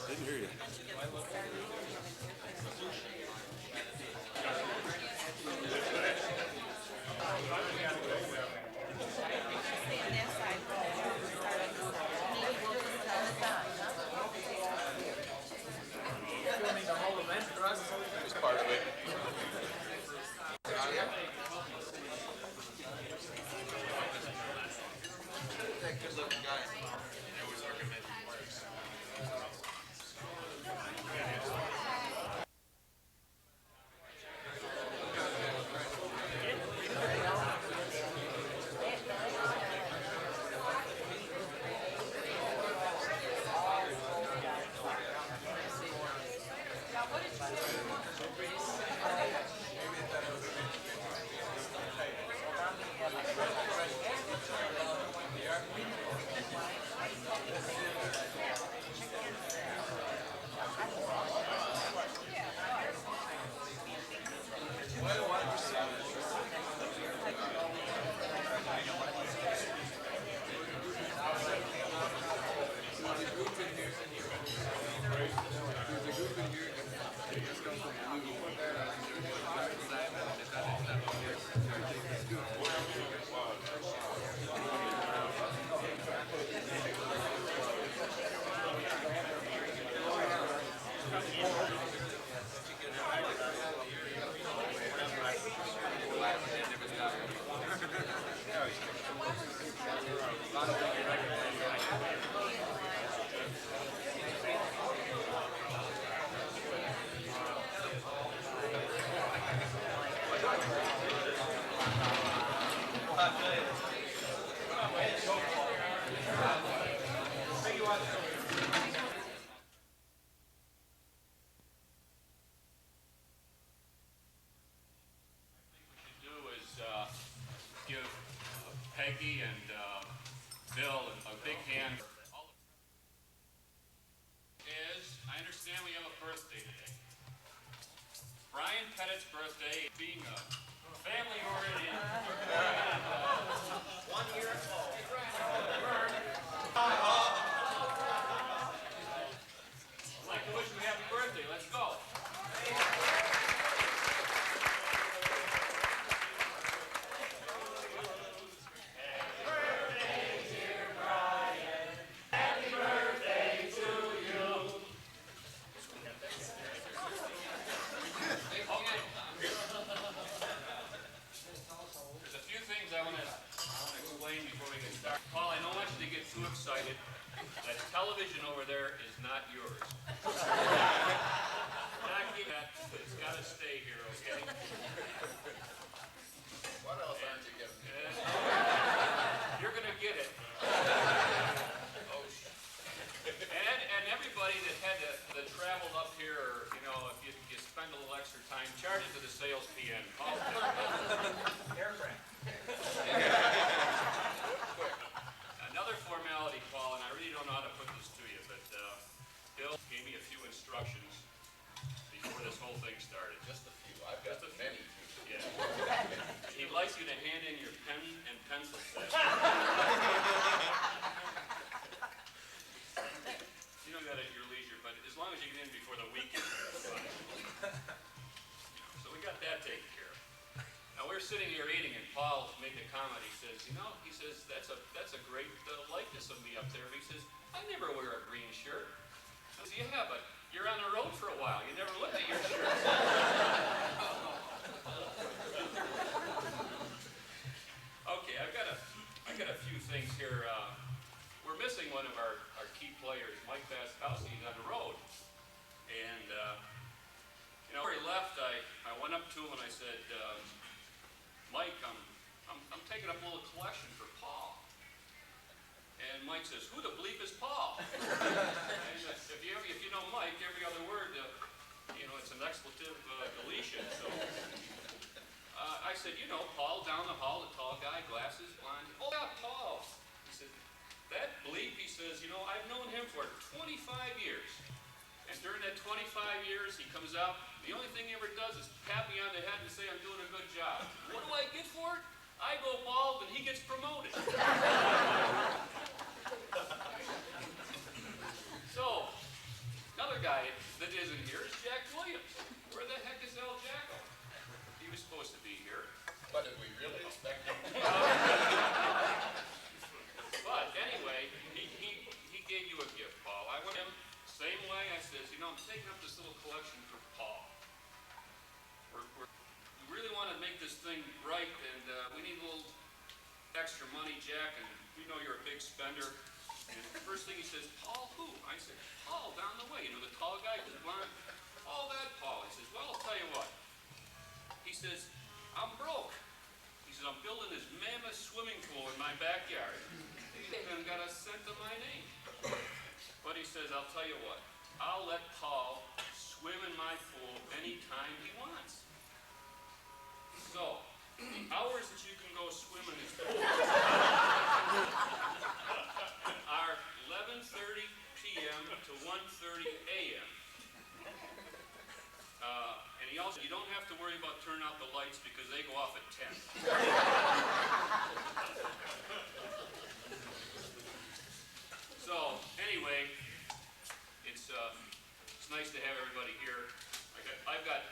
Didn't hear you. It's part of it. That good looking guy. I always recommend works. Give Peggy and Bill a big hand. I understand we have a birthday today. Brian Pettit's birthday, being a family-oriented and 1 year old. I'd like to wish him a happy birthday. Let's go. Too excited. That television over there is not yours. Jackie, it's got to stay here, okay? What else aren't you getting? You're going to get it. Oh, and everybody that traveled up here, you know, if you spend a little extra time, charge it to the sales PM. Aircraft. Another formality, Paul, and I really don't know how to put this to you, but Bill gave me a few instructions before this whole thing started. Just a few. I've got many. Yeah. He'd like you to hand in your pen and pencil set. You know that at your leisure, but as long as you get in before the weekend, that's fine. So we got that taken care of. Now we're sitting here eating, and Paul made the comment. He says, that's a great likeness of me up there. He says, I never wear a green shirt. I said, yeah, but you're on the road for a while. You never looked at your shirt. Okay, I've got a few things here. We're missing one of our key players, Mike Baskowski. He's on the road, and before he left, I went up to him and I said, Mike, I'm taking up a little collection for Paul. And Mike says, who the bleep is Paul? And if you know Mike, every other word, it's an expletive deletion. So I said, Paul down the hall, the tall guy, glasses, blonde. Oh yeah, Paul. He said, that bleep, he says, I've known him for 25 years. And during that 25 years, he comes out, the only thing he ever does is pat me on the head and say I'm doing a good job. What do I get for it? I go bald and he gets promoted. So, another guy that isn't here is Jack Williams. Where the heck is El Jacko? He was supposed to be here. But did we really expect him? But anyway, he gave you a gift, Paul. I went to him same way. I says, I'm taking up this little collection for Paul. We really want to make this thing right, and we need a little extra money, Jack, and we know you're a big spender. And the first thing he says, Paul who? I said, Paul down the way, the tall guy with the blonde. Oh, that Paul. He says, well, I'll tell you what. He says, I'm broke. He says, I'm building this mammoth swimming pool in my backyard. He even got a cent to my name. But he says, I'll tell you what. I'll let Paul swim in my pool anytime he wants. So, the hours that you can go swim in his pool are 11:30 p.m. to 1:30 a.m. And you don't have to worry about turning out the lights because they go off at 10. So, anyway, it's nice to have everybody here. I've got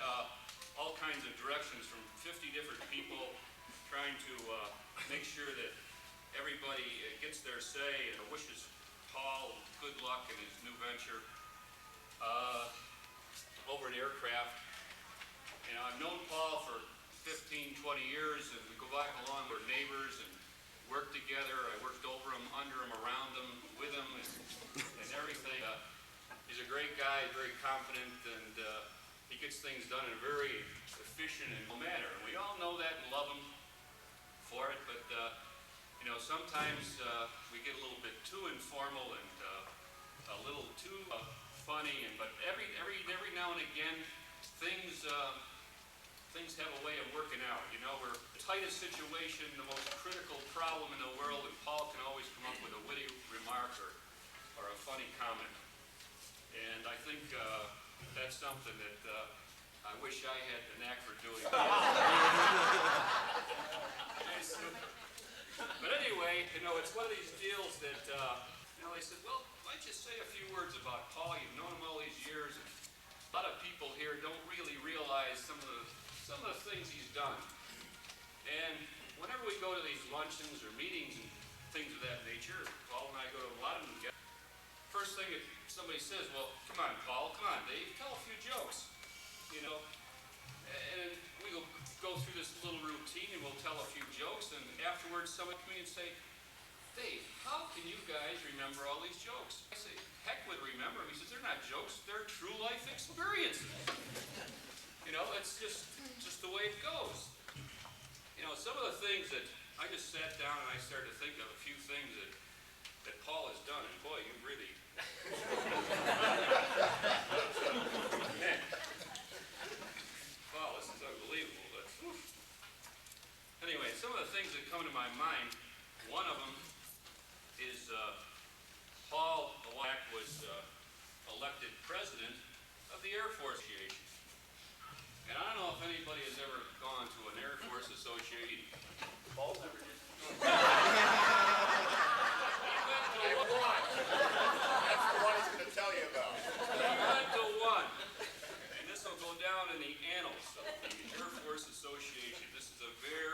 all kinds of directions from 50 different people trying to make sure that everybody gets their say and wishes Paul good luck in his new venture over at Aircraft. I've known Paul for 15, 20 years, and we go back along. We're neighbors and work together. I worked over him, under him, around him, with him, and everything. He's a great guy, very confident, and he gets things done in a very efficient and manner. And we all know that and love him for it, but sometimes we get a little bit too informal and a little too funny. But every now and again, things have a way of working out. We're the tightest situation, the most critical problem in the world, and Paul can always come up with a witty remark or a funny comment. And I think that's something that I wish I had the knack for doing. But anyway, it's one of these deals that, they said, well, why don't you say a few words about Paul? You've known him all these years. And a lot of people here don't really realize some of the things he's done. And whenever we go to these luncheons or meetings and things of that nature, Paul and I go to a lot of them together. First thing if somebody says, well, come on, Paul, come on, Dave, tell a few jokes. And we will go through this little routine and we'll tell a few jokes, and afterwards somebody come in and say, Dave, how can you guys remember all these jokes? I say, heck with remember them. He says, they're not jokes, they're true life experiences. It's just the way it goes. Some of the things that I just sat down and I started to think of a few things that Paul has done, and boy, you really man. Wow, this is unbelievable. Anyway, some of the things that come to my mind, one of them is Paul Black was elected president of the Air Force Association. And I don't know if anybody has ever gone to an Air Force Association. Paul never did. That's the one he's going to tell you about. He went to one. And this will go down in the annals of the Air Force Association. This is a very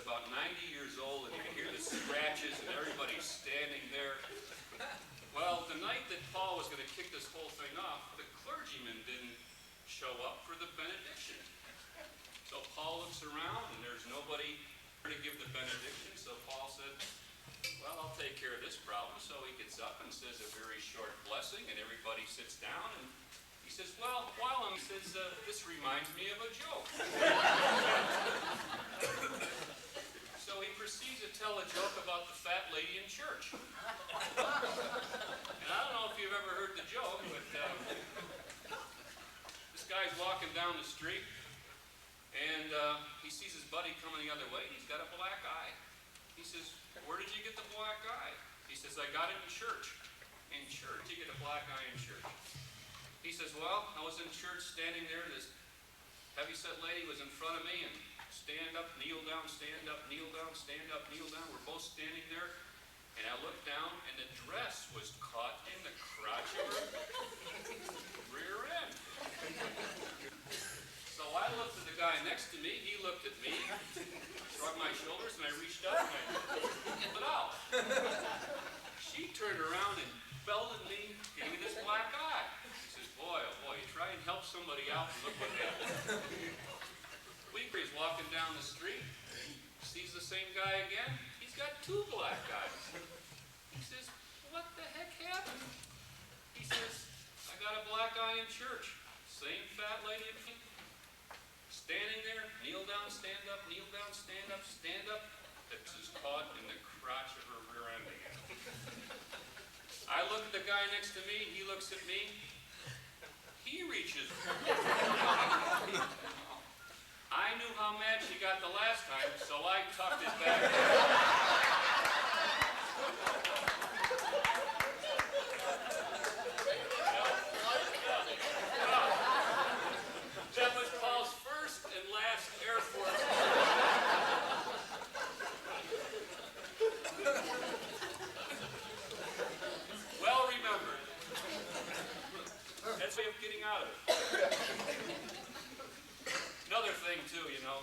about 90 years old, and you can hear the scratches, and everybody's standing there. Well, the night that Paul was going to kick this whole thing off, the clergyman didn't show up for the benediction. So Paul looks around, and there's nobody to give the benediction, so Paul said, well, I'll take care of this problem. So he gets up and says a very short blessing, and everybody sits down, and he says, well, he says, this reminds me of a joke. So he proceeds to tell a joke about the fat lady in church. And I don't know if you've ever heard the joke, but this guy's walking down the street, and he sees his buddy coming the other way, and he's got a black eye. He says, where did you get the black eye? He says, I got it in church. In church? You get a black eye in church. He says, well, I was in church standing there, and this heavyset lady was in front of me, and stand up, kneel down, stand up, kneel down, stand up, kneel down. We're both standing there, and I looked down, and the dress was caught in the crotch of her rear end. So I looked at the guy next to me, he looked at me, shrugged my shoulders, and I reached out and I pulled it out. She turned around and belted me, gave me this black eye. He says, boy, oh boy, you try and help somebody out, and look what happened. He's walking down the street, sees the same guy again, he's got two black eyes. He says, what the heck happened? He says, I got a black eye in church. Same fat lady in front. Standing there, kneel down, stand up, kneel down, stand up, stand up. This is caught in the crotch of her rear end again. I look at the guy next to me, he looks at me. He reaches. I knew how mad she got the last time, so I tucked it back. That was Paul's first and last Air Force. Well remembered. That's the way of getting out of it. Another thing, too, you know,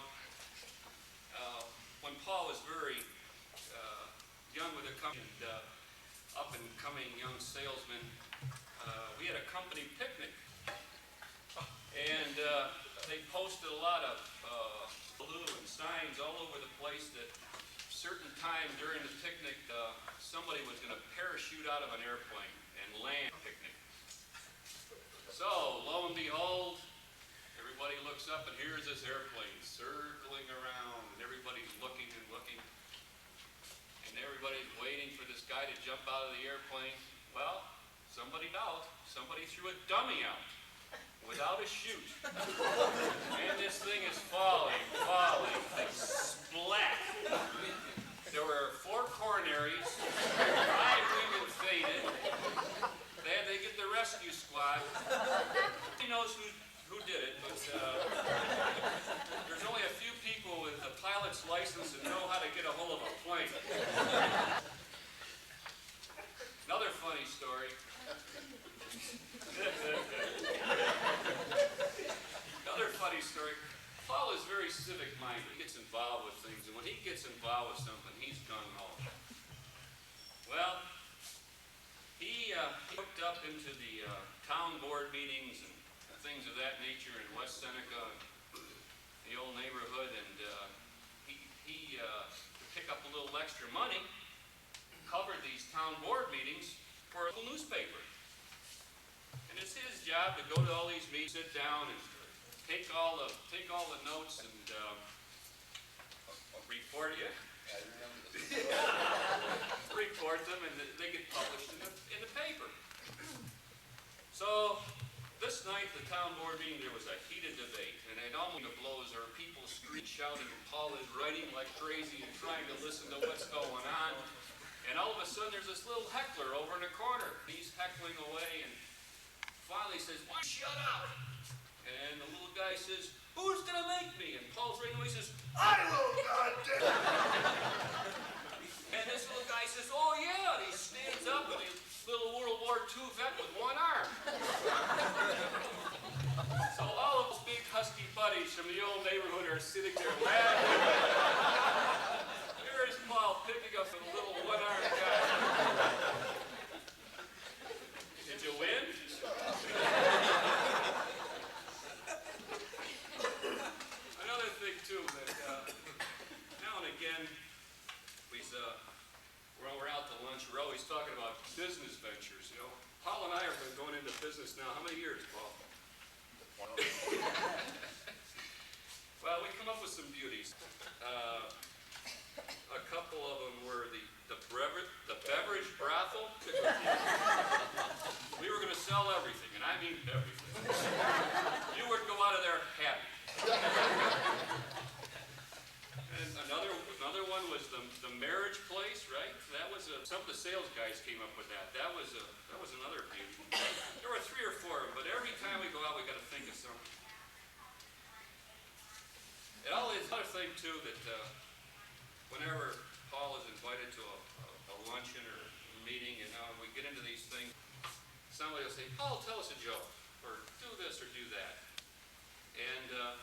when Paul was very young with a company, up-and-coming young salesman, we had a company picnic. And they posted a lot of blue and signs all over the place that certain time during the picnic, somebody was going to parachute out of an airplane and land a picnic. So, lo and behold, everybody looks up, and here's this airplane circling around, and everybody's looking and looking, and everybody's waiting for this guy to jump out of the airplane. Well, somebody threw a dummy out without a chute, and this thing is falling, like splat. There were 4 coronaries, 5 women fainted. They get the rescue squad. He knows who did it, but there's only a few people with a pilot's license and know how to get a hold of a plane. Another funny story. Another funny story. Paul is very civic-minded. He gets involved with things, and when he gets involved with something, he's gung-ho. Well, he hooked up into the town board meetings and things of that nature in West Seneca, the old neighborhood, and he pick up a little extra money, covered these town board meetings for a local newspaper. And it's his job to go to all these meetings, sit down, and take all the notes and report you. Report them, and they get published in the paper. So this night, the town board meeting, there was a heated debate, and it almost blows. There were people screaming, shouting, Paul is writing like crazy and trying to listen to what's going on. And all of a sudden, there's this little heckler over in the corner. He's heckling away, and finally says, "Why, shut up!" And the little guy says, "Who's gonna make me?" And Paul's right away says, "I will, goddamn!" And this little guy says, "Oh yeah," and he stands up, and he's a little World War II vet with one arm. So all of those big husky buddies from the old neighborhood are sitting there laughing. picking up a little one-armed guy. Did you win? Another thing too that now and again when we're out to lunch, we're always talking about business ventures. You know, Paul and I have been going into business now. How many years, Paul? Well, we come up with some beauties. A couple of them were the beverage brothel. We were going to sell everything, and I mean everything. You would go out of there happy. And another one was the marriage place, right? That was some of the sales guys came up with that. That was another beauty. There were 3 or 4 of them, but every time we go out, we got to think of something. And another thing too that whenever Paul is invited to a luncheon or a meeting, you know, and we get into these things, somebody will say, "Paul, tell us a joke," or "do this or do that," and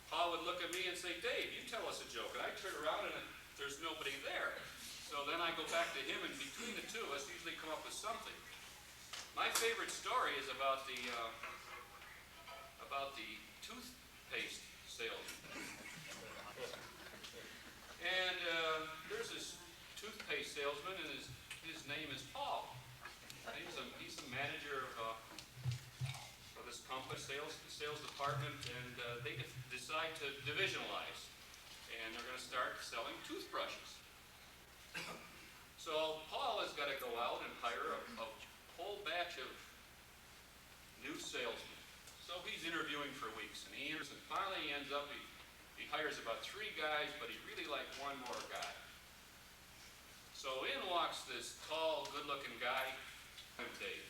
Paul would look at me and say, "Dave, you tell us a joke." And I turn around and there's nobody there. So then I go back to him, and between the two of us usually come up with something. My favorite story is about the toothpaste salesman. And there's this toothpaste salesman, and his name is Paul. He's the manager of this company, sales department, and they decide to divisionalize, and they're going to start selling toothbrushes. So Paul has got to go out and hire a whole batch of new salesmen. So he's interviewing for weeks, and finally he ends up, he hires about 3 guys, but he really liked one more guy. So in walks this tall, good-looking guy, Dave.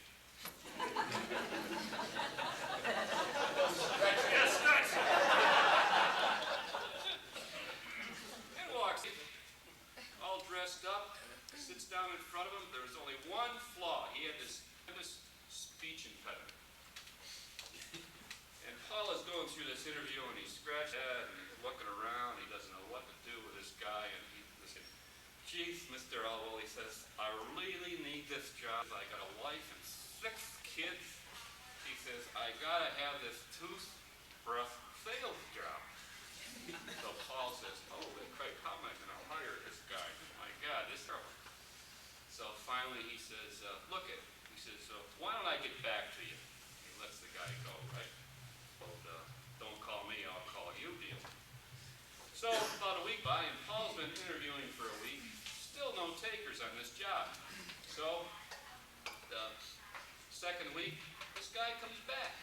Yes, that's it. In walks, all dressed up, sits down in front of him. There was only one flaw. He had this speech impediment. And Paul is going through this interview, and he's scratching his head, and he's looking around. He doesn't know what to do with this guy, and he's saying, "Geez, Mr. Elwell," he says, "I really need this job. I got a wife and 6 kids." He says, "I gotta have this toothbrush sales job." So Paul says, "Holy crap, how am I gonna hire this guy? My God, this trouble." So finally he says, he says, "Why don't I get back to you?" He lets the guy go, right? Well, don't call me, I'll call you deal. So about a week by, and Paul's been interviewing for a week. Still no takers on this job. So the second week, this guy comes back.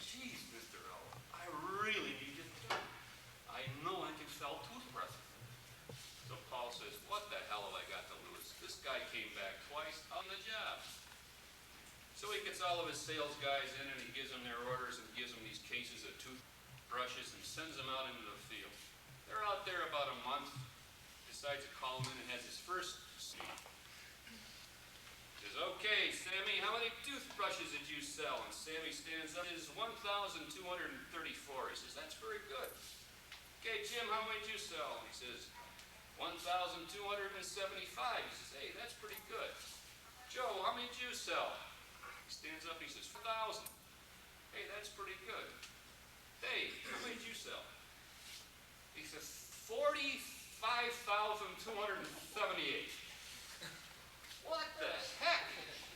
"Geez, Mr. Elwell, I really need you to do it. I know I can sell toothbrushes." So Paul says, "What the hell have I got to lose? This guy came back twice on the job." So he gets all of his sales guys in, and he gives them their orders and gives them these cases of toothbrushes and sends them out into the field. They're out there about a month, decides to call him in and has his first meeting. He says, "Okay, Sammy, how many toothbrushes did you sell?" And Sammy stands up and says, 1,234. He says, "That's very good." "Okay, Jim, how many did you sell?" And he says, 1,275. He says, "Hey, that's pretty good." "Joe, how many did you sell?" He stands up, he says, 4,000. "Hey, that's pretty good." "Dave, how many did you sell?" He says, 45,278. What the heck?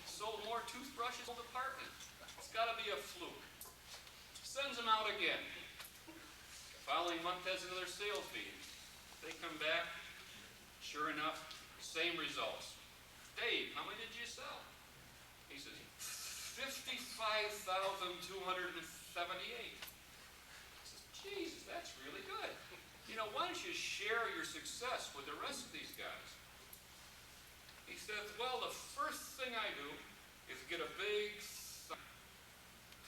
Sold more toothbrushes in the department. It's got to be a fluke. Sends them out again. The following month has another sales meeting. They come back. Sure enough, same results. "Dave, how many did you sell?" He says, 55,278. He says, "Jesus, that's really good. You know, why don't you share your success with the rest of these guys?" He says, "Well, the first thing I do is get a big sign.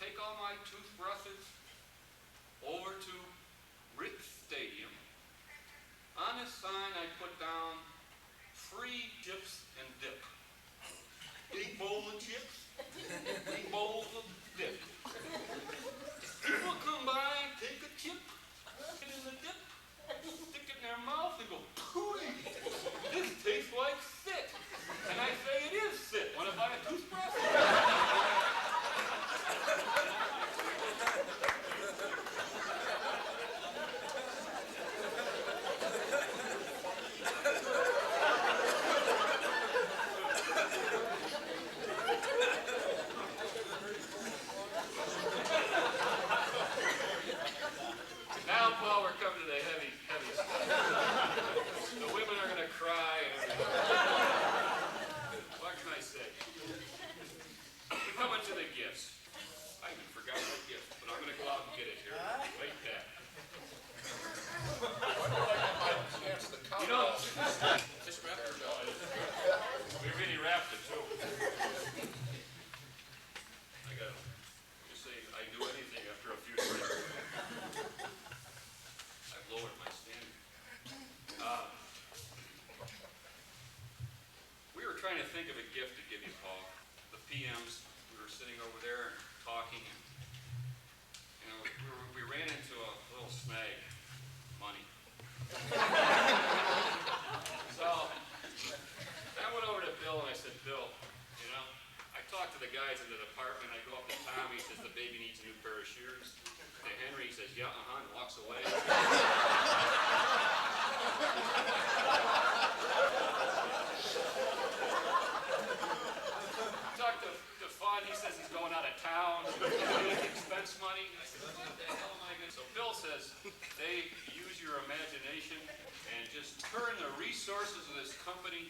Take all my toothbrushes over to Rick Stadium. On this sign I put down free chips and dip. Big bowl of chips, big bowl of dip. People come by and take a chip, get in the dip, stick it in their mouth and go, 'Pooh!' think of a gift to give you, Paul. The PMs, we were sitting over there and talking, and we ran into a little snag, money. So I went over to Bill and I said, Bill, I talked to the guys in the department. I go up to Tom. He says the baby needs a new pair of shoes. To Henry, he says, yeah, and walks away. Talked to Fun. He says he's going out of town. Expense money. I said, what the hell am I going to do? So Bill says, they use your imagination and just turn the resources of this company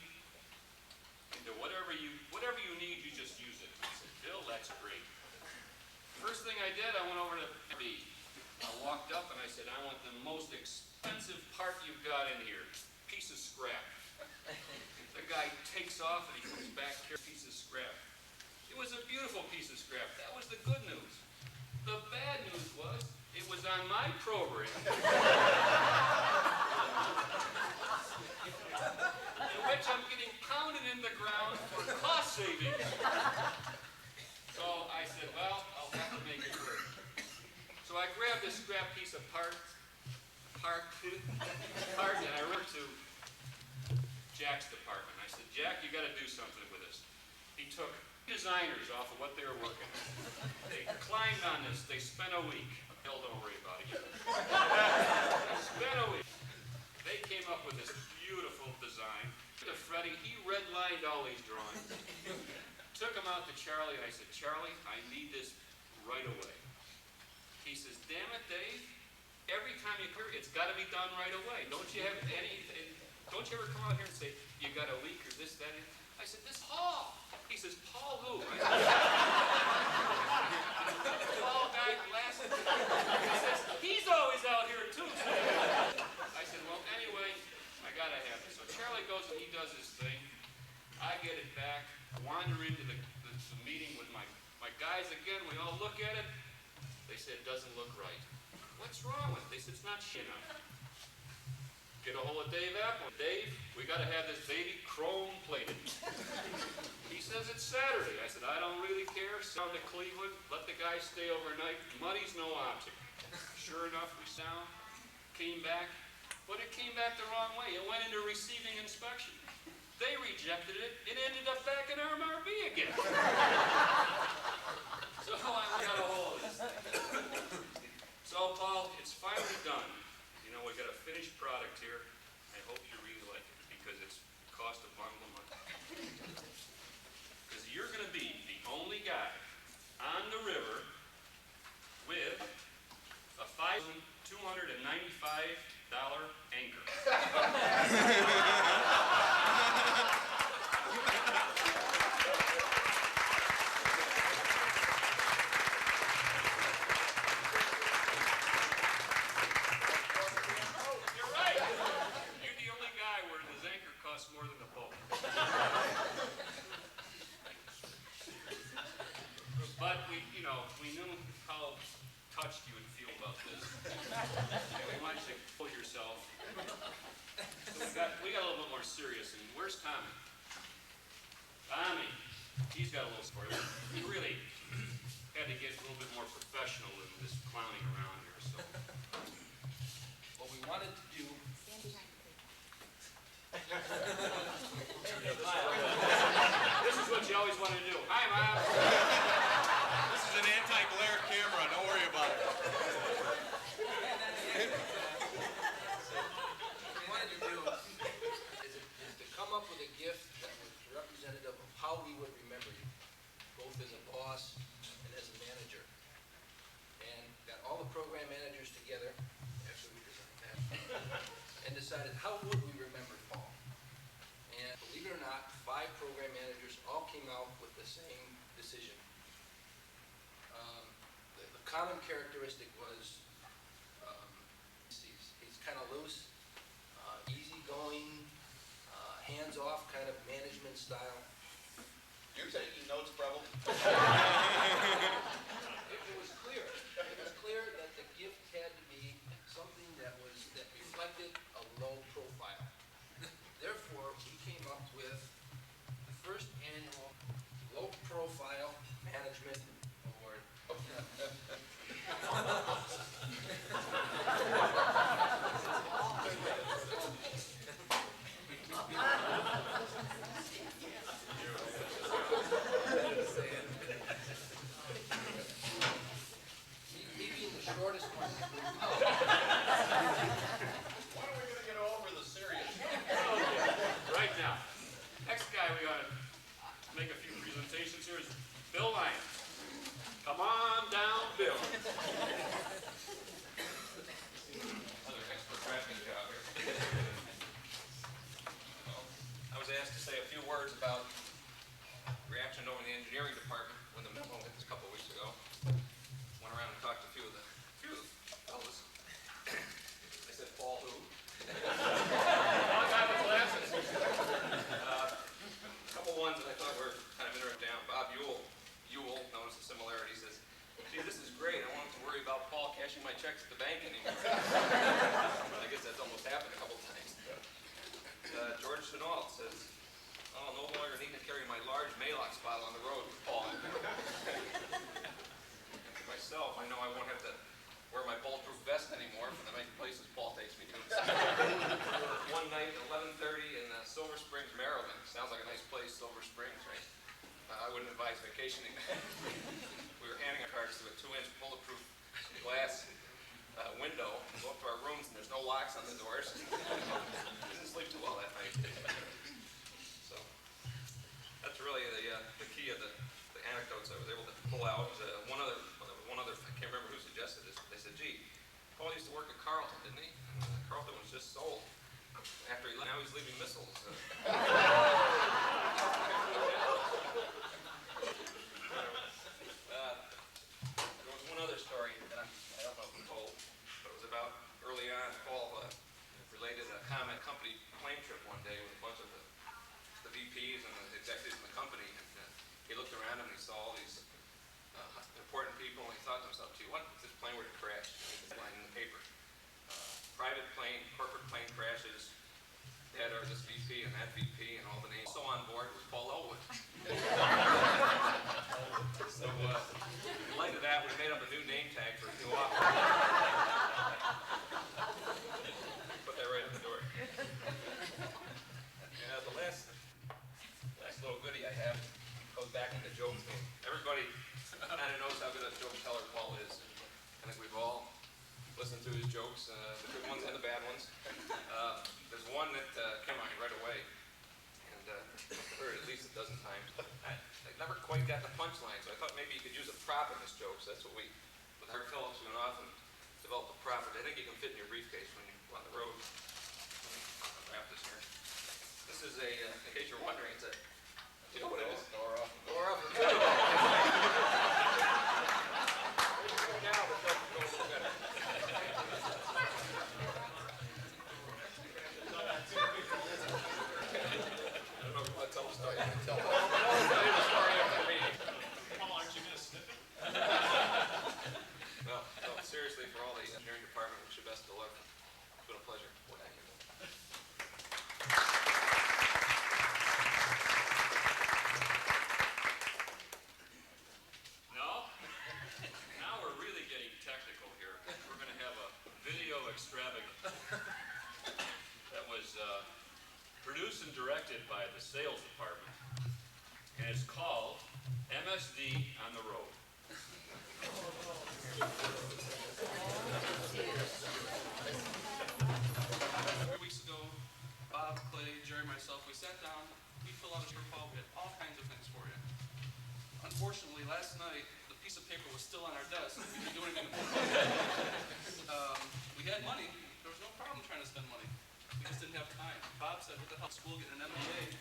into whatever you need, you just use it. I said, Bill, that's great. First thing I did, I went over to B. I walked up and I said, I want the most expensive part you've got in here. Piece of scrap. The guy takes off and he comes back here, piece of scrap. It was a beautiful piece of scrap. That was the good news. The bad news was, it was on my program. In which I'm getting pounded in the ground for cost savings. So I said, well, I'll have to make it work. So I grabbed this scrap piece of part, and I ran to Jack's department. I said, Jack, you got to do something with this. He took designers off of what they were working on. They climbed on this. They spent a week. Hell, don't worry about it. They spent a week. They came up with this beautiful design. To Freddie, he redlined all these drawings. Took them out to Charlie, and I said, Charlie, I need this right away. He says, damn it, Dave, every time you hear it's got to be done right away. Don't you ever come out here and say, you got a leak or this, that, and I said, this Paul. He says, Paul who? Paul guy glasses. He says, he's always out here too. I said, well, anyway, I got to have it. So Charlie goes and he does his thing. I get it back, wander into the meeting with my guys again. We all look at it. They said, it doesn't look right. What's wrong with it? They said, it's not shit enough. Get a hold of Dave Apple. Dave, we got to have this baby chrome plated. He says, it's Saturday. I said, I don't really care. Down to Cleveland, let the guys stay overnight. Money's no object. Sure enough, we sound, came back, but it came back the wrong way. It went into receiving inspection. They rejected it. It ended up back in RMRB again. So I got a hold of this thing. So, Paul, it's finally done. We got a finished product here. I hope you really like it because it's cost a bundle of money. Because you're going to be the only guy on the river with a $5,295 anchor. More than the boat. But we knew how touched you would feel about this. And we wanted you to pull yourself. So we got a little bit more serious. And where's Tommy? Tommy, he's got a little story. He really had to get a little bit more professional than this clowning around here. So what we wanted to do. This is what you always want to do. Hi, Mom. This is an anti-glare camera. Don't worry about it. What we wanted to do is to come up with a gift that was representative of how we would remember you, both as a boss and as a manager. And got all the program managers together after we designed that and decided how would we remember Paul. And believe it or not, 5 program managers all came out with the same decision. The common characteristic was he's kind of loose, easygoing, hands-off kind of management style. You're taking notes, probably. It was clear. It was clear that the gift had to be something that reflected a low profile. Therefore, we came up with the first asked to say a few words about reaction over in the engineering department when the memo hit us a couple of weeks ago. Went around and talked to a few of the fellas. They said, Paul who? I got the glasses. A couple ones that I thought were kind of interesting down. Bob Ewell noticed the similarity. Says, gee, this is great. I won't have to worry about Paul cashing my checks at the bank anymore. I guess that's almost happened a couple times. George Chenault says, oh, no longer need to carry my large Maalox bottle on the road with Paul. Myself, I know I won't have to wear my bulletproof vest anymore for the many places Paul takes me to. One night at 11:30 in Silver Springs, Maryland. Sounds like a nice place, Silver Springs, right? I wouldn't advise vacationing there. We were handing our cards through a 2-inch bulletproof glass window. We go up to our rooms and there's no locks on the doors. Didn't sleep too well that night. So that's really the key of the anecdotes I was able to pull out. One other, I can't remember who suggested this. They said, gee, Paul used to work at Carlton, didn't he? And Carlton was just sold. After he left, now he's leaving missiles. There was one other story that I don't know who told, but it was about early on. Paul related a comment company plane trip one day with a bunch of the VPs and the executives in the company. And he looked around and he saw all these important people, and he thought to himself, gee, what if this plane were to crash? This line in the paper. Private plane, corporate plane crashes. That are this VP and that VP and all the names. Also on board was Paul Elwell. So in light of that, we made up a new name tag for his new office. Put that right at the door. And the last little goodie I have goes back into joke thing. Everybody kind of knows how good a joke teller Paul is. I think we've all listened to his jokes, the good ones and the bad ones. There's one that came on right away, and I've heard it at least a dozen times. I never quite got the punchline, so I thought maybe you could use a prop in this joke. So that's what we, with Art Phillips, we went off and developed a prop. I think you can fit in your briefcase when you're on the road. Let me wrap this here. This is in case you're wondering, it's a, do you know what it is? Door off. Door off. Now the joke will go a little better. Seriously, for all the engineering department, wish you best of luck. It's been a pleasure. Now we're really getting technical here. We're going to have a video extravaganza that was produced and directed by the sales department, and it's called MSD on the Road. 3 weeks ago, Bob, Clay, Jerry, myself, we sat down, we filled out a shortfall, we had all kinds of things for you. Unfortunately, last night, the piece of paper was still on our desk. We didn't do anything with it. We had money. There was no problem trying to spend money. We just didn't have time. Bob said, what the hell, school getting an MBA?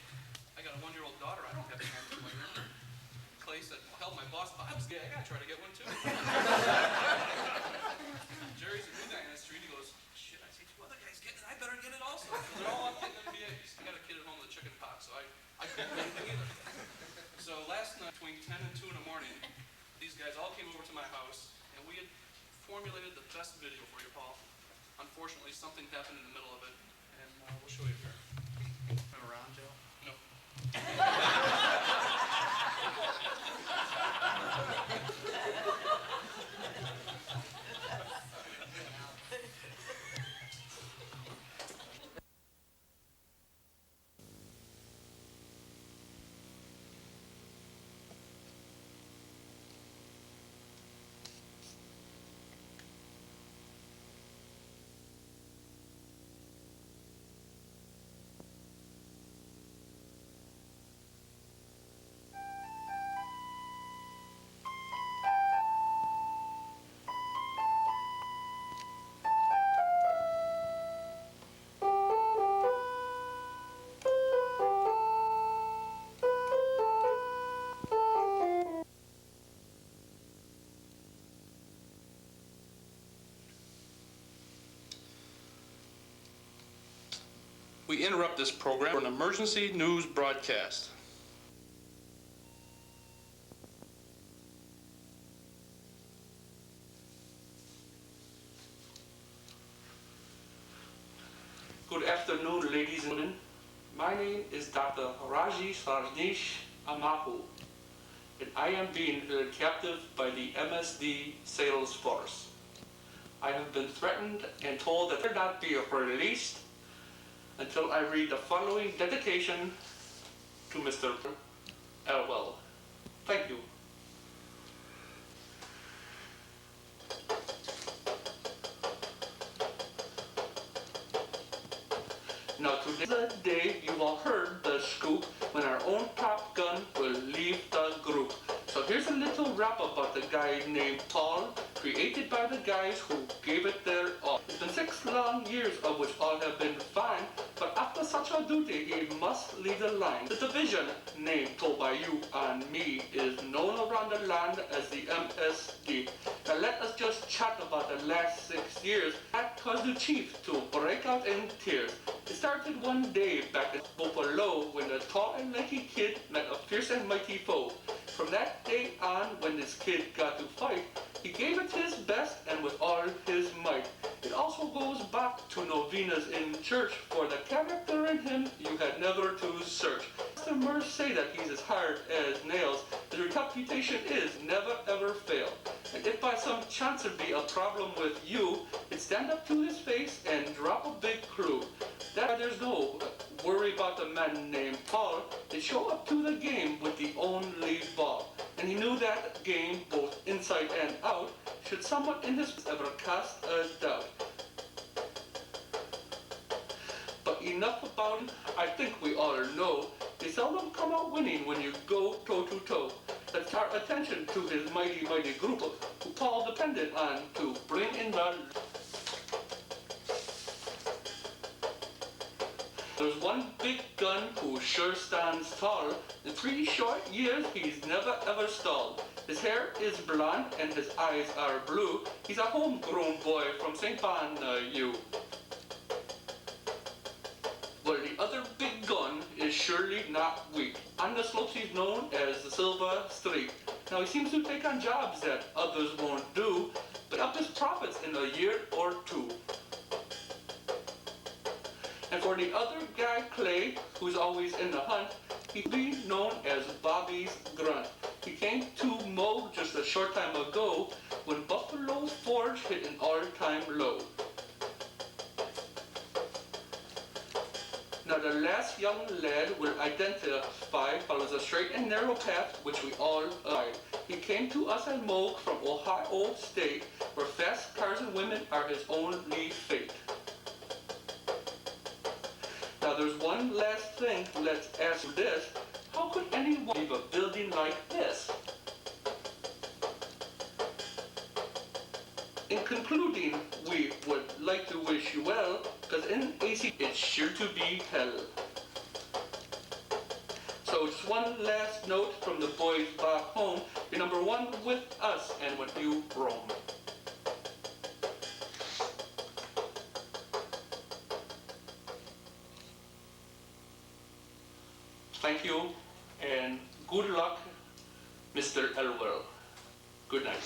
I got a 1-year-old daughter. I don't have time for my room. Clay said, well, hell, my boss, Bob's gay. I gotta try to get one too. Jerry's a new guy on the street. He goes, shit, I see 2 other guys getting it. I better get it also. They're all up getting MBAs. I got a kid at home with a chicken pox, so I couldn't do anything either. So last night, between 10 and 2 in the morning, these guys all came over to my house, and we had formulated the best video for you, Paul. Unfortunately, something happened in the middle of it, and we'll show you here. Come around, Joe? No. we interrupt this program for an emergency news broadcast. Good afternoon, ladies and gentlemen. My name is Dr. Raji Sarnish Amahu, and I am being held captive by the MSD sales force. I have been threatened and told that I will not be released until I read the following dedication to Mr. Elwell. Thank you. Now today is the day you all heard the scoop when our own Top Gun will leave the group. So here's a little rap about the guy named Paul, created by the guys who gave it their all. It's been 6 long years of which all have been fine, but after such a duty he must leave the line. The division, name told by you and me, is known around the land as the MSD. Now let us just chat about the last 6 years. That caused the chief to break out in tears. It started one day back at Buffalo when a tall and lanky kid met a fierce and mighty foe. From that day on, when this kid got to fight, he gave it his best and with all his might. It also goes back to novenas in church, for the character in him you had never to search. Customers say that he's as hard as nails. His reputation is never ever fail. And if by some chance there be a problem with you, he'd stand up to his face and drop a big clue. That there's no worry about the man named Paul. They show up to the game with the only ball. And he knew that game, both inside and out, should someone in his ever cast a doubt. But enough about him, I think we all know, they seldom come out winning when you go toe-to-toe. Let's our attention to his mighty, mighty group who Paul depended on to bring in the... There's one big gun who sure stands tall. In 3 short years, he's never ever stalled. His hair is blonde and his eyes are blue. He's a homegrown boy from St. Bonneau. Well, the other big gun is surely not weak. On the slopes he's known as the Silver Streak. Now he seems to take on jobs that others won't do, but up his profits in a year or two. And for the other guy, Clay, who's always in the hunt, he'd be known as Bobby's Grunt. He came to MOOG just a short time ago when Buffalo's Forge hit an all-time low. Now the last young lad will identify follows a straight and narrow path which we all abide. He came to us at MOOG from Ohio State, where fast cars and women are his only fate. Now there's one last thing, let's ask this. How could anyone leave a building like this? In concluding, we would like to wish you well, because in AC it's sure to be hell. So just one last note from the boys back home. You're number one with us and when you roam. Thank you, and good luck, Mr. Elwell. Good night.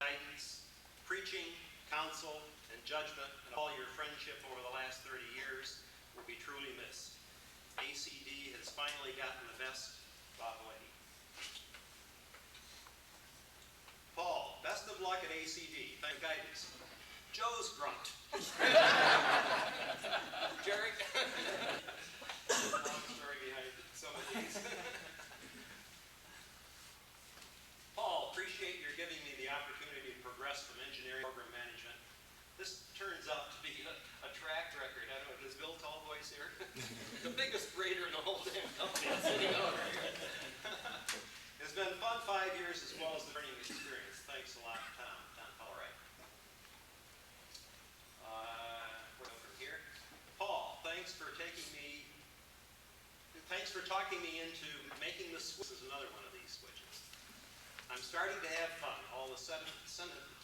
guidance, preaching, counsel, and judgment, and all your friendship over the last 30 years will be truly missed. ACD has finally gotten the best Bob Whitey. Paul, best of luck at ACD. Thank guidance. Joe's grunt. Jerry? Long story behind some of these. Paul, appreciate your giving me the opportunity to progress from engineering program management. This turns out to be a track record. I don't know, is Bill Tallboy's here? The biggest grader in the whole damn company is sitting over here. It's been a fun 5 years as well as the learning experience. Thanks a lot, Tom. All right. We'll go from here. Paul, thanks for talking me into making the switch. This is another one of these switches. I'm starting to have fun. All the sentence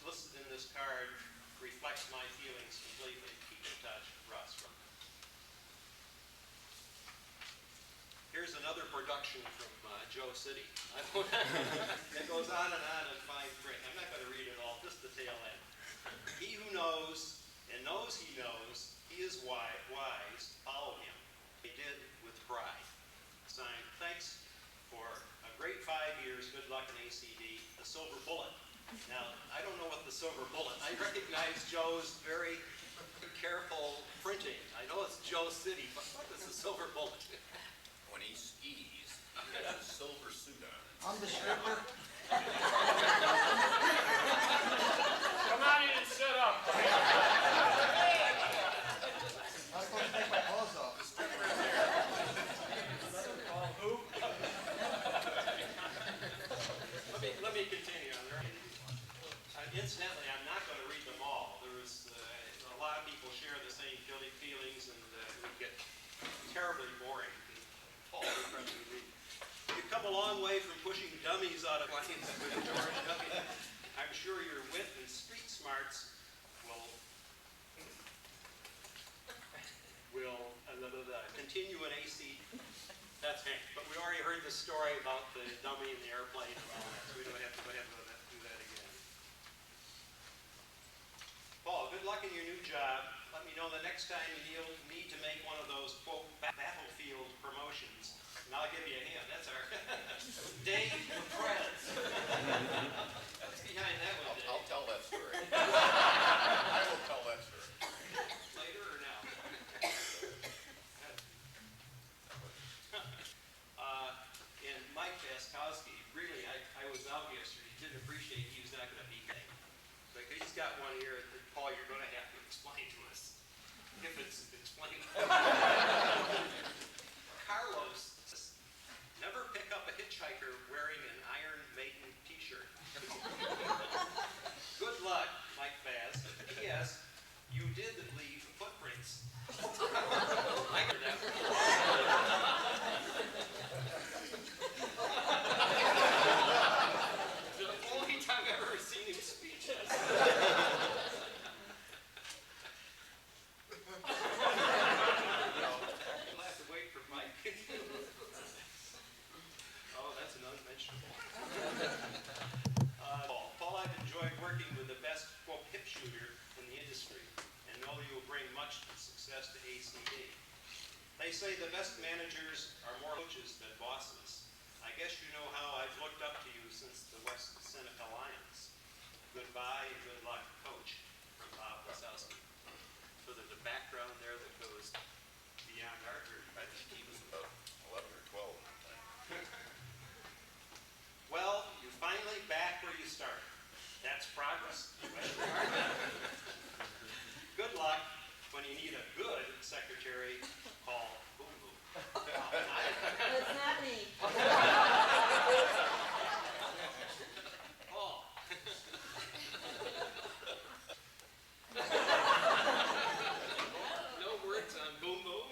listed in this card reflects my feelings completely. Keep in touch, Russ. Here's another production from Joe City. It goes on in fine print. I'm not going to read it all, just the tail end. He who knows and knows he is wise, follow him. He did with pride. Signed, thanks for a great 5 years. Good luck in ACD. The silver bullet. Now, I don't know what the silver bullet. I recognize Joe's very careful printing. I know it's Joe City, but what is the silver bullet? When he skis, he has a silver suit on. I'm the stripper. Come on in and sit up. I'm supposed to take my clothes off. Let me continue on there. Incidentally, I'm not going to read them all. There was a lot of people share the same feelings, and it would get terribly boring. Paul, you've come a long way from pushing dummies out of planes with George W. I'm sure your wit and street smarts will continue in AC. That's Hank. But we already heard the story about the dummy in the airplane and all that, so we don't have to do that again. Paul, good luck in your new job. Let me know the next time you need to make one of those, quote, battlefield promotions, and I'll give you a hand. That's our Dave the Preds. What's behind that one, Dave? I'll tell that story. I will tell that story. Later or now? And Mike Vaskowski, really, I was out yesterday. He didn't appreciate he was not going to be there. But he's got one here that, Paul, you're going to have to explain to us. If it's explained. Carlos says, never pick up a hitchhiker wearing an Iron Maiden t-shirt. Good luck, Mike Vaz. P.S. You did leave footprints. I heard that one. The only time I've ever seen him speechless. You'll have to wait for Mike. Oh, that's an unmentionable. Paul, I've enjoyed working with the best, quote, hip shooter in the industry, and know you will bring much success to ACD. They say the best managers are more coaches than bosses. I guess you know how I've looked up to you since the West Seneca Lions. Goodbye and good luck, Coach, from Bob Wasowski. So there's a background there that goes beyond our group. I think he was about 11 or 12 at the time. Well, you're finally back where you started. That's progress. Good luck. When you need a good secretary, call Boom Boom. That's not me. Paul. No words on Boom Boom.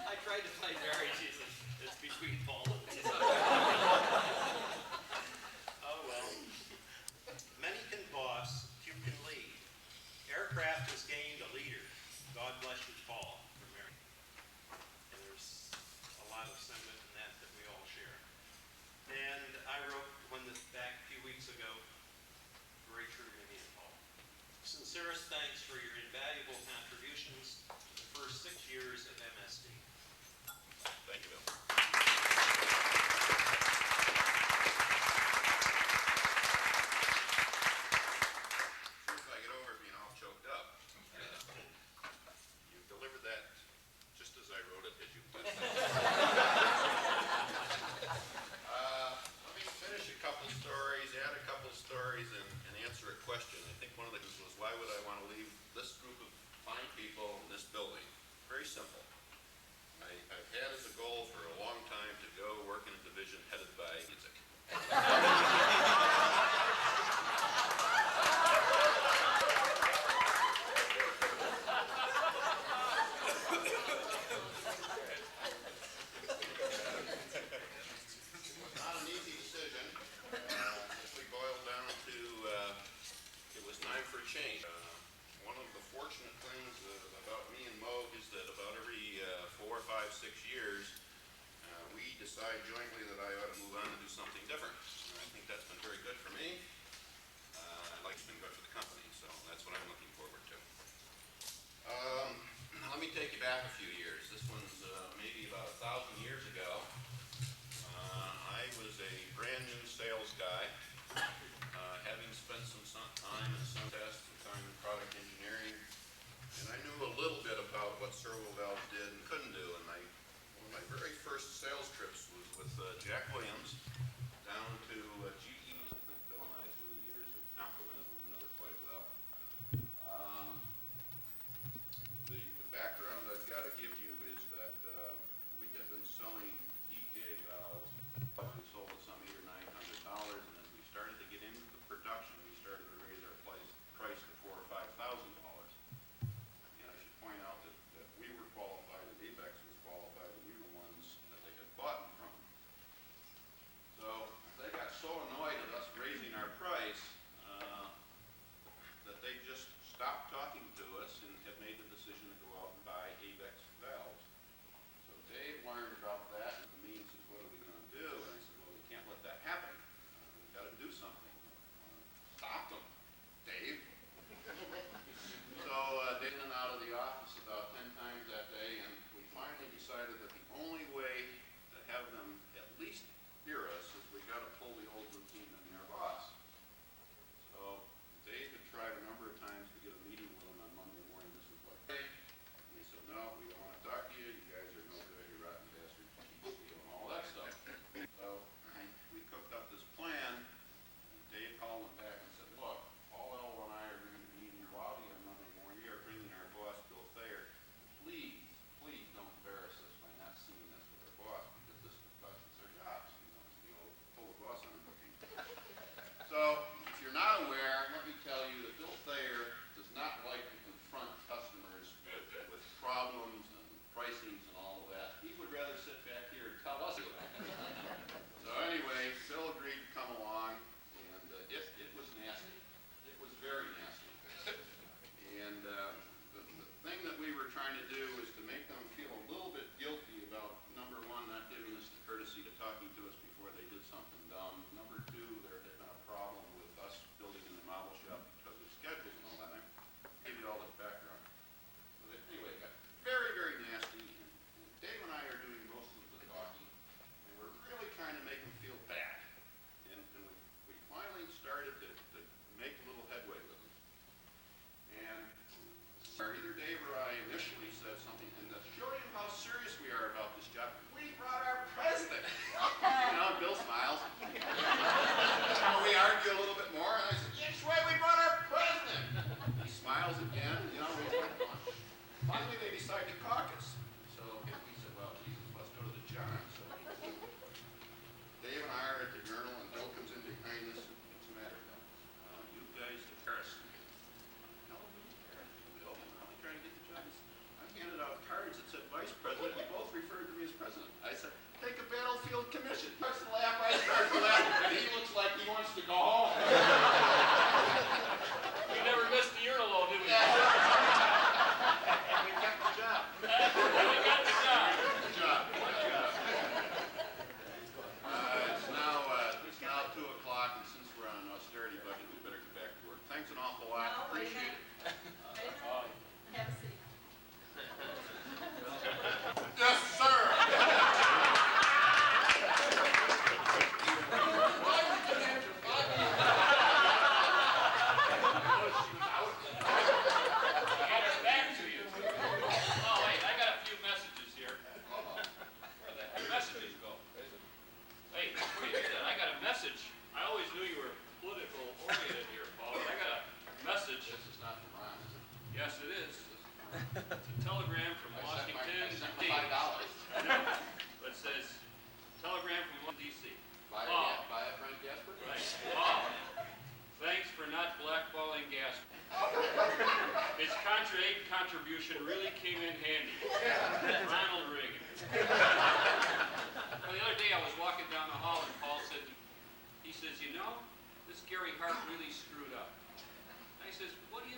I tried to play Mary Jesus. It's between Paul and me. Oh well. Many can boss, few can lead. Aircraft has gained a leader. God bless you, Paul, from Mary. And there's a lot of sentiment in that we all share. And I wrote one back a few weeks ago. change. One of the fortunate things about me and MOOG is that about every 4, 5, 6 years, we decide jointly that I ought to move on and do something different. And I think that's been very good for me. I like it's been good for the company, so that's what I'm looking forward to. Let me take you back a few years. This one's maybe about 1,000 years ago. I was a brand new sales guy, having spent some time in some tests, some time in product engineering, and I knew a little bit about what servo valves did and couldn't do. And one of my very first sales trips was with Jack Williams down to GE. I think Bill and I, through the years, have complemented one another quite well. The background I've got to give you is that we had been selling DJ valves. We sold at some $800 or $900, and as we started to get into the production, we started to raise our price to $4,000 or $5,000. And I should point out that we were qualified, and ABEX was qualified, and we were ones that they had bought them from. So they got so annoyed at us raising our price that they just stopped talking to us and had made the decision to go out and buy ABEX valves. So Dave learned about that, and me and says, what are we going to do? And I said, well, we can't let that happen. We've got to do something. Stop them, Dave. So Dave in and out of the office about 10 times that day, and we finally decided that the only way to have them at least hear us is we got to pull the old routine and be our boss. So Dave had tried a number of times to get a meeting with him on Monday morning. This was like, hey. And he said, no, we don't want to talk to you. You guys are no good. You're rotten bastards. You steal and all that stuff. So we cooked up this plan, and Dave called him back and said, look, Paul Elwell and I are going to be meeting in Wabi on Monday morning. We are bringing our boss, Bill Thayer. Please, please don't embarrass us by not seeing us with our boss, because this costs us our jobs. You know, pull the boss on a booking. So if you're not aware, let me tell you that Bill Thayer does not like to confront customers with problems and pricings and all of that. He would rather sit back here and tell us. So anyway, Bill agreed to come along, and it was nasty. It was very nasty. And the thing that we were trying to do was to make them feel a little bit guilty about, number one, not giving us the courtesy to talking to us before they did something dumb. Number two, there had been a problem with us building in the model shop because of schedules and all that. I gave you all this background. But anyway, it got very, very nasty. And Dave and I are doing most of the talking, and we're really trying to make them feel bad. And we finally started to make a little headway with them. And either Dave or I initially said something, and to show you how serious we are about this job, we brought our president. You know, Bill smiles. We argue a little bit more, and I said, yes, right, we brought our president. He smiles again, you know, we kept going. Finally, they decide to caucus. So we said, well, Jesus, let's go to the John. So Dave and I are at the Journal, and Bill comes in behind us. What's the matter, Bill? You guys embarrassed me. How are we embarrassed, Bill? I'm trying to get the job. I handed out cards that said vice president. You both referred to me as president. I said, take a battlefield commission. He starts to laugh. I start to laugh. And he looks like he wants to go home. We never missed the urinal, did we? We got the job. We got the job. Good job. Good job. It's now 2 o'clock, and since we're on an austerity budget, we better get back to work. Thanks an awful lot. No, wait a Appreciate minute. it. Wait a minute. Have a seat. Yes, sir. Get it back to you. Oh, wait, I got a few messages here. Where the heck messages go? Hey, before you do that, I got a message. I always knew you were political oriented here, Paul, but I got a message. This is not from Ron, is it? Yes, it is. It's a telegram from Washington, I sent D.C. my $5. It says, telegram from D.C. Buy Paul. a Frank Gasper? Right. Paul, thanks for not blackballing gas. His contra-aid contribution really came in handy. Ronald Reagan. Well, the other day I was walking down the hall and Paul said, he says, you know, this Gary Hart really screwed up. And I says, what do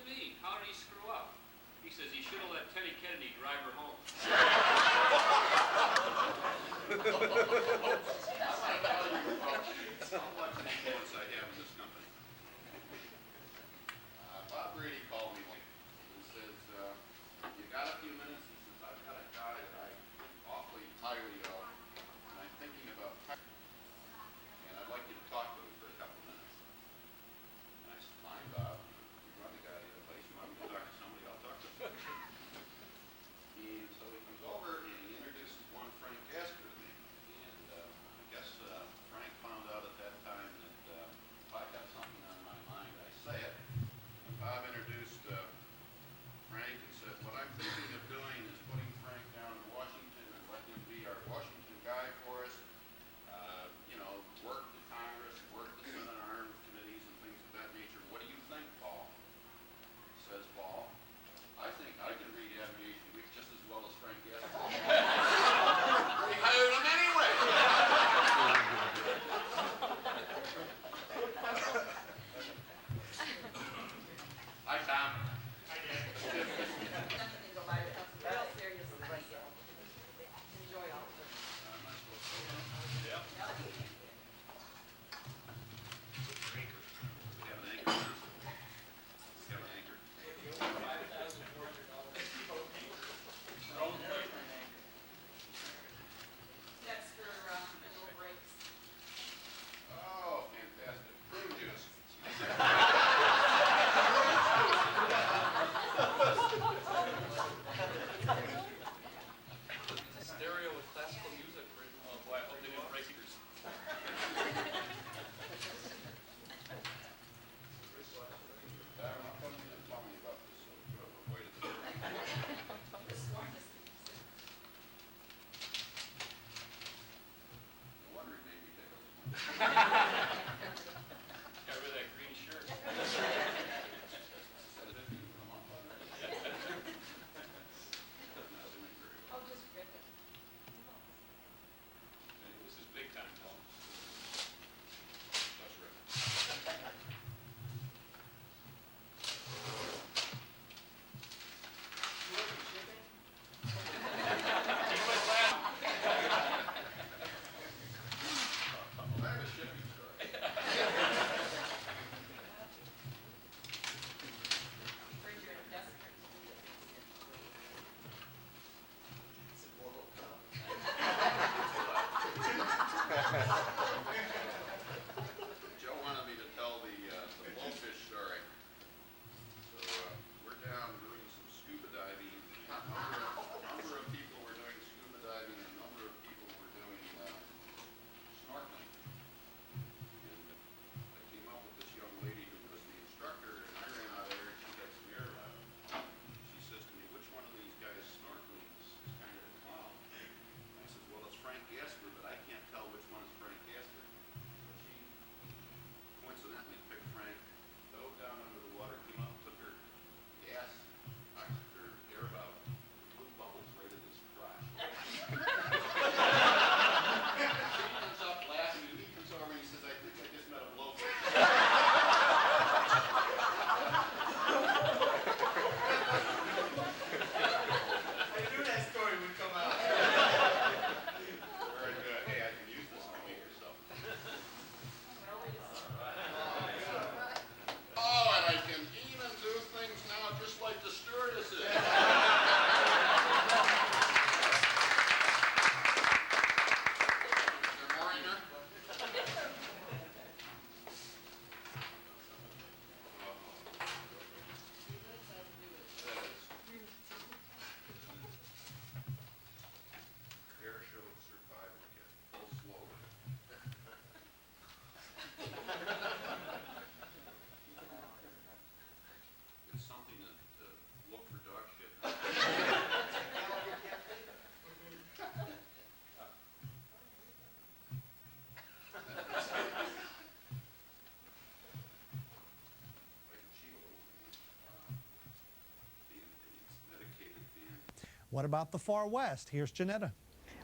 What about the far west? Here's Janetta.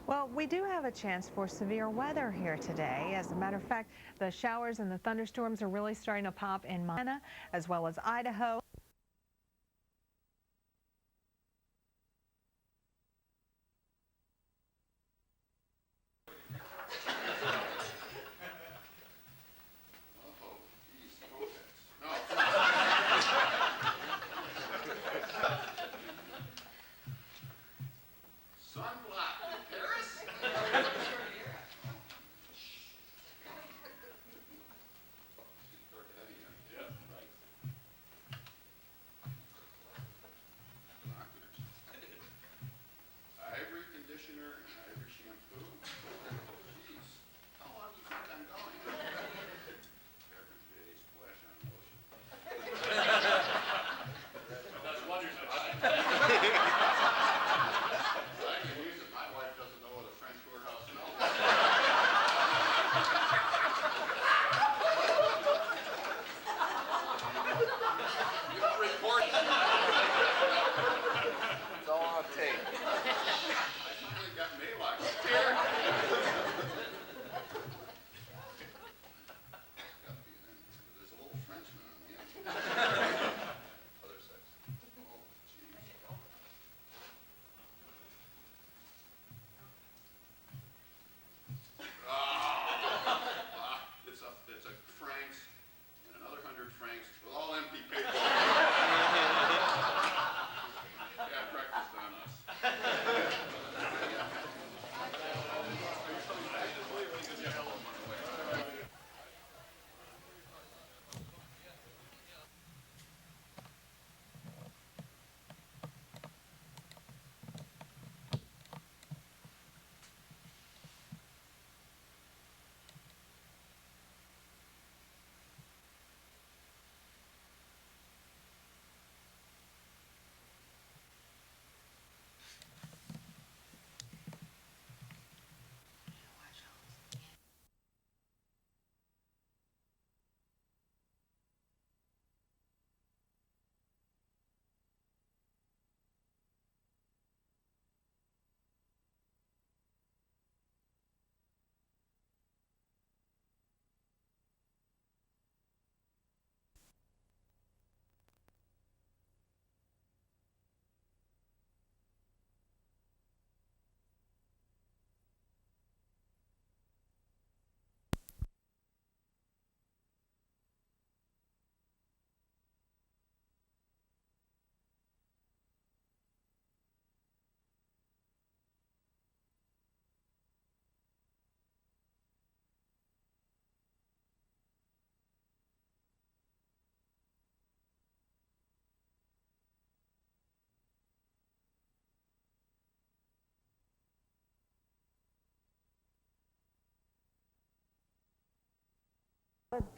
Well, we do have a chance for severe weather here today. As a matter of fact, the showers and the thunderstorms are really starting to pop in Montana as well as Idaho.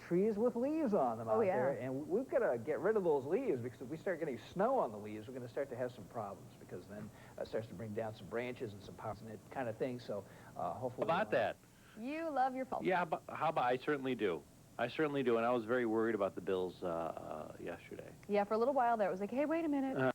Trees with leaves on them out yeah. there, and we've got to get rid of those leaves, because if we start getting snow on the leaves, we're going to start to have some problems, because then it starts to bring down some branches and some power and that kind of thing. So hopefully. How about that? You love your pulse. Yeah, how about I certainly do. I certainly do, and I was very worried about the Bills yesterday. Yeah, for a little while there, it was like, hey, wait a minute.